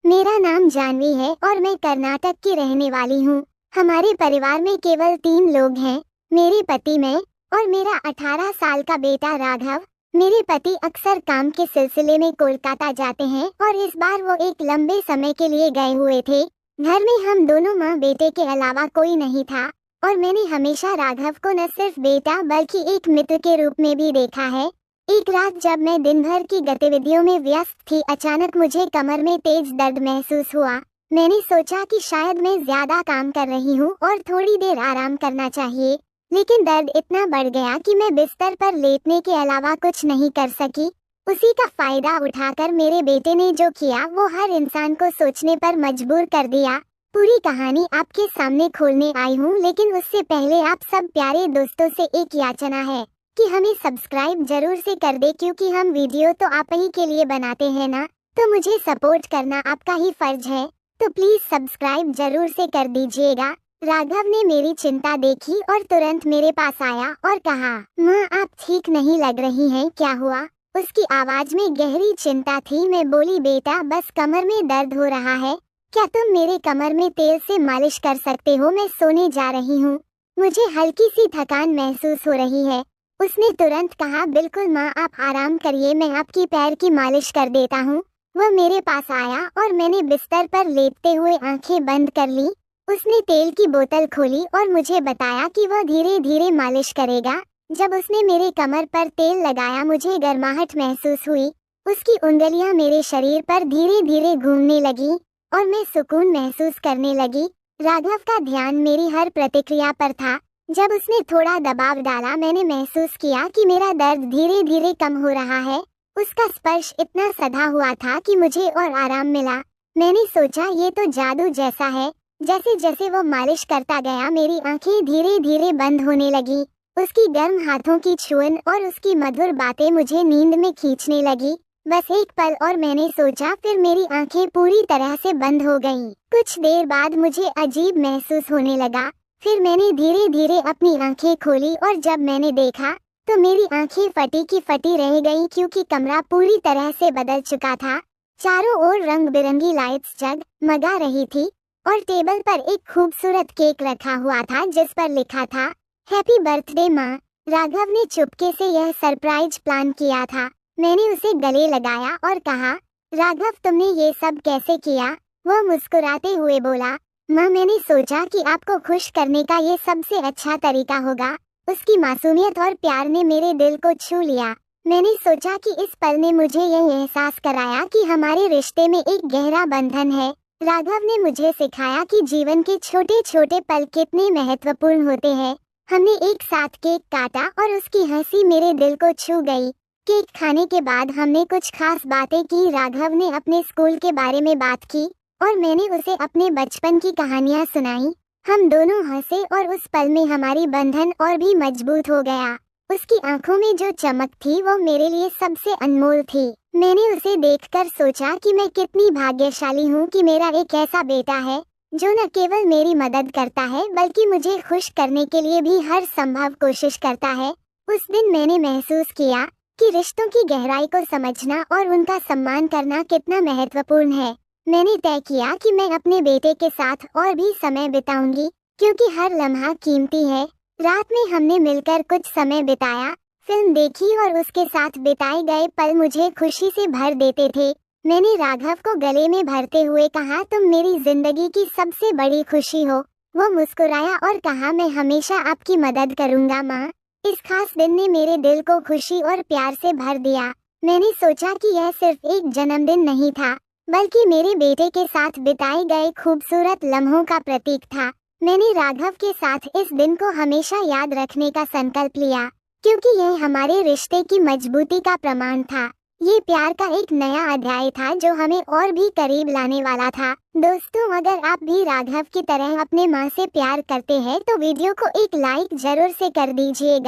मेरा नाम जानवी है और मैं कर्नाटक की रहने वाली हूँ। हमारे परिवार में केवल 3 लोग हैं, मेरे पति, मैं और मेरा 18 साल का बेटा राघव। मेरे पति अक्सर काम के सिलसिले में कोलकाता जाते हैं और इस बार वो एक लंबे समय के लिए गए हुए थे। घर में हम दोनों माँ बेटे के अलावा कोई नहीं था और मैंने हमेशा राघव को न सिर्फ बेटा बल्कि एक मित्र के रूप में भी देखा है। एक रात जब मैं दिन भर की गतिविधियों में व्यस्त थी, अचानक मुझे कमर में तेज दर्द महसूस हुआ। मैंने सोचा कि शायद मैं ज्यादा काम कर रही हूँ और थोड़ी देर आराम करना चाहिए, लेकिन दर्द इतना बढ़ गया कि मैं बिस्तर पर लेटने के अलावा कुछ नहीं कर सकी। उसी का फायदा उठाकर मेरे बेटे ने जो किया वो हर इंसान को सोचने पर मजबूर कर दिया। पूरी कहानी आपके सामने खोलने आई हूँ, लेकिन उससे पहले आप सब प्यारे दोस्तों से एक याचना है कि हमें सब्सक्राइब जरूर से कर दे, क्योंकि हम वीडियो तो आप ही के लिए बनाते हैं ना, तो मुझे सपोर्ट करना आपका ही फर्ज है, तो प्लीज सब्सक्राइब जरूर से कर दीजिएगा। राघव ने मेरी चिंता देखी और तुरंत मेरे पास आया और कहा, माँ आप ठीक नहीं लग रही हैं, क्या हुआ? उसकी आवाज में गहरी चिंता थी। मैं बोली, बेटा बस कमर में दर्द हो रहा है, क्या तुम मेरे कमर में तेल से मालिश कर सकते हो? मैं सोने जा रही हूँ, मुझे हल्की सी थकान महसूस हो रही है। उसने तुरंत कहा, बिल्कुल माँ आप आराम करिए, मैं आपकी पैर की मालिश कर देता हूँ। वह मेरे पास आया और मैंने बिस्तर पर लेटते हुए आंखें बंद कर ली। उसने तेल की बोतल खोली और मुझे बताया कि वह धीरे धीरे मालिश करेगा। जब उसने मेरे कमर पर तेल लगाया, मुझे गर्माहट महसूस हुई। उसकी उंगलियां मेरे शरीर पर धीरे धीरे घूमने लगी और मैं सुकून महसूस करने लगी। राघव का ध्यान मेरी हर प्रतिक्रिया पर था। जब उसने थोड़ा दबाव डाला, मैंने महसूस किया कि मेरा दर्द धीरे धीरे कम हो रहा है। उसका स्पर्श इतना सधा हुआ था कि मुझे और आराम मिला। मैंने सोचा ये तो जादू जैसा है। जैसे जैसे वो मालिश करता गया, मेरी आंखें धीरे धीरे बंद होने लगी। उसकी गर्म हाथों की छुअन और उसकी मधुर बातें मुझे नींद में खींचने लगी। बस एक पल और मैंने सोचा, फिर मेरी आंखें पूरी तरह से बंद हो गईं। कुछ देर बाद मुझे अजीब महसूस होने लगा। फिर मैंने धीरे धीरे अपनी आंखें खोली और जब मैंने देखा तो मेरी आंखें फटी की फटी रह गईं, क्योंकि कमरा पूरी तरह से बदल चुका था। चारों ओर रंग बिरंगी लाइट्स जगमगा रही थी और टेबल पर एक खूबसूरत केक रखा हुआ था जिस पर लिखा था, हैप्पी बर्थडे माँ। राघव ने चुपके से यह सरप्राइज प्लान किया था। मैंने उसे गले लगाया और कहा, राघव तुमने ये सब कैसे किया? वह मुस्कुराते हुए बोला, माँ मैंने सोचा कि आपको खुश करने का ये सबसे अच्छा तरीका होगा। उसकी मासूमियत और प्यार ने मेरे दिल को छू लिया। मैंने सोचा कि इस पल ने मुझे यह एहसास कराया कि हमारे रिश्ते में एक गहरा बंधन है। राघव ने मुझे सिखाया कि जीवन के छोटे छोटे पल कितने महत्वपूर्ण होते हैं। हमने एक साथ केक काटा और उसकी हंसी मेरे दिल को छू गई। केक खाने के बाद हमने कुछ खास बातें की। राघव ने अपने स्कूल के बारे में बात की और मैंने उसे अपने बचपन की कहानियां सुनाई। हम दोनों हंसे और उस पल में हमारी बंधन और भी मजबूत हो गया। उसकी आंखों में जो चमक थी वो मेरे लिए सबसे अनमोल थी। मैंने उसे देखकर सोचा कि मैं कितनी भाग्यशाली हूँ कि मेरा एक ऐसा बेटा है जो न केवल मेरी मदद करता है बल्कि मुझे खुश करने के लिए भी हर संभव कोशिश करता है। उस दिन मैंने महसूस किया कि रिश्तों की गहराई को समझना और उनका सम्मान करना कितना महत्वपूर्ण है। मैंने तय किया कि मैं अपने बेटे के साथ और भी समय बिताऊंगी, क्योंकि हर लम्हा कीमती है। रात में हमने मिलकर कुछ समय बिताया, फिल्म देखी और उसके साथ बिताए गए पल मुझे खुशी से भर देते थे। मैंने राघव को गले में भरते हुए कहा, तुम मेरी जिंदगी की सबसे बड़ी खुशी हो। वो मुस्कुराया और कहा, मैं हमेशा आपकी मदद करूंगा माँ। इस खास दिन ने मेरे दिल को खुशी और प्यार से भर दिया। मैंने सोचा कि यह सिर्फ एक जन्मदिन नहीं था, बल्कि मेरे बेटे के साथ बिताए गए खूबसूरत लम्हों का प्रतीक था। मैंने राघव के साथ इस दिन को हमेशा याद रखने का संकल्प लिया, क्योंकि यह हमारे रिश्ते की मजबूती का प्रमाण था। ये प्यार का एक नया अध्याय था जो हमें और भी करीब लाने वाला था। दोस्तों, अगर आप भी राघव की तरह अपने माँ से प्यार करते हैं तो वीडियो को एक लाइक जरूर से कर दीजिएगा।